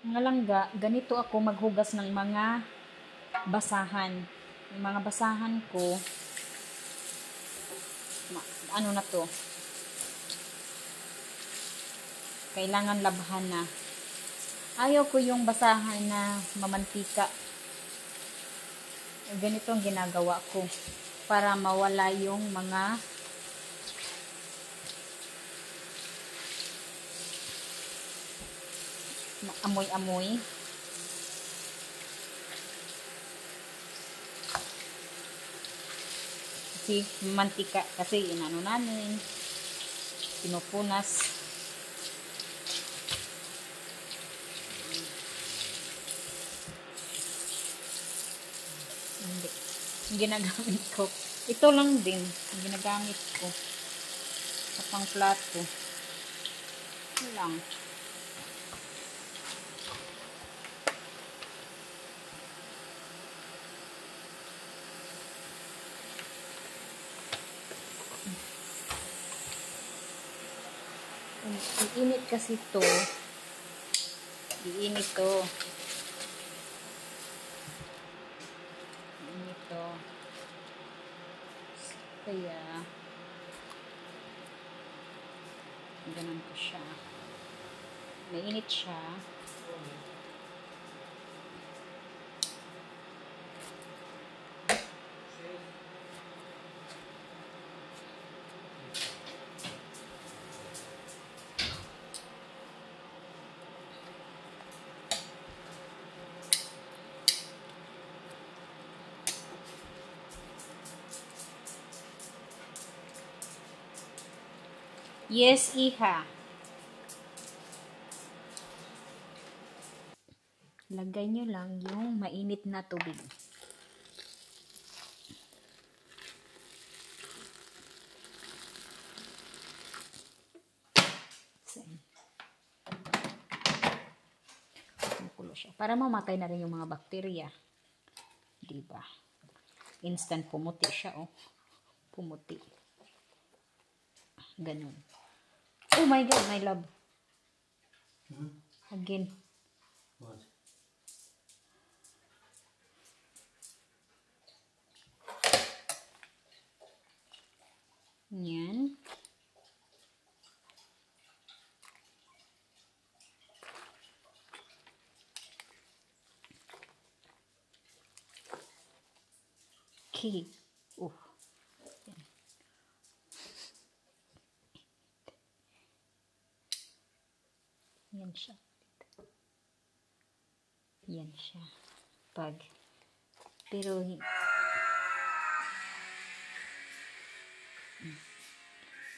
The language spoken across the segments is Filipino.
Mga langga, ganito ako maghugas ng mga basahan. Yung mga basahan ko, ano na to, kailangan labhan na. Ayaw ko yung basahan na mamantika. Ganito ang ginagawa ko para mawala yung mga amoy-amoy. Kasi mantika, kasi inano namin, pinupunas. Hindi. Yung ginagamit ko. Ito lang din. Yung ginagamit ko. Sa pang plato. Ito lang. Iinit kasi ito. Iinit to. Iinit to. Kaya ganun ko siya. Mainit siya. Yes, iha. Lagay nyo lang yung mainit na tubig. Kumukulo siya. Para mamatay na rin yung mga bakterya. Diba? Instant pumuti siya, oh. Pumuti. Ganun. Oh my God, my love. Again. What? Yan. Okay. Oh. Yan siya. Yan siya. Pero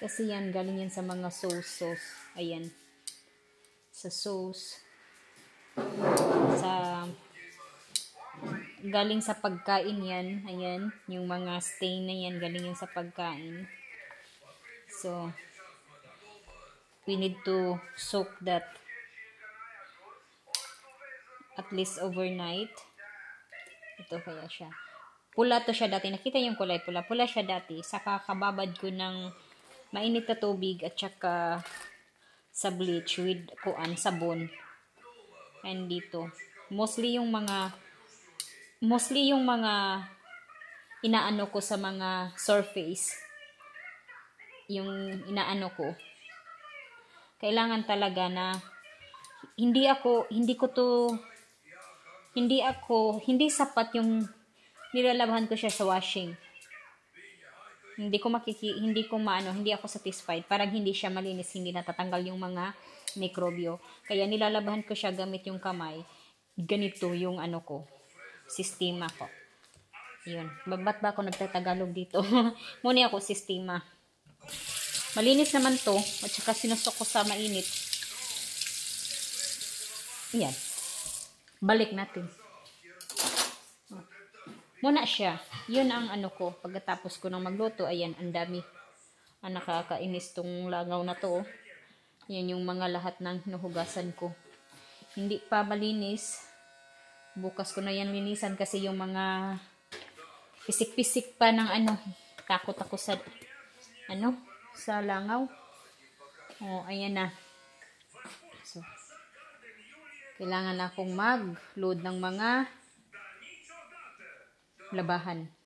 kasi yan, galing yan sa mga sauce. Ayan. Sa sauce. Galing sa pagkain yan. Ayan. Yung mga stain na yan, galing yan sa pagkain. So, we need to soak that at least overnight. Ito kaya siya. Pula to siya dati. Nakita yung kulay pula. Pula siya dati. Saka kababad ko ng mainit na tubig at saka sa bleach with sabon. And dito. Mostly yung mga inaano ko sa mga surface. Yung inaano ko. Kailangan talaga na hindi sapat yung nilalabhan ko siya sa washing. Hindi ako satisfied. Parang hindi siya malinis, hindi natatanggal yung mga mikrobyo. Kaya nilalabhan ko siya gamit yung kamay. Ganito yung sistema ko. Yun. Ba't ba ako nagtatagalog dito? Muna ako sistema. Malinis naman to. At saka sinusok ko sa mainit. Yan. Balik natin. Muna siya. Yun ang ko. Pagkatapos ko nang magluto, ayan, ang dami. Ang nakakainis tong langaw na to. Yan yung mga lahat ng nahugasan ko. Hindi pa malinis. Bukas ko na yan linisan kasi yung mga pisik-pisik pa ng takot ako sa sa langaw. Oh, ayan na. So, Kailangan akong mag-load ng mga labahan.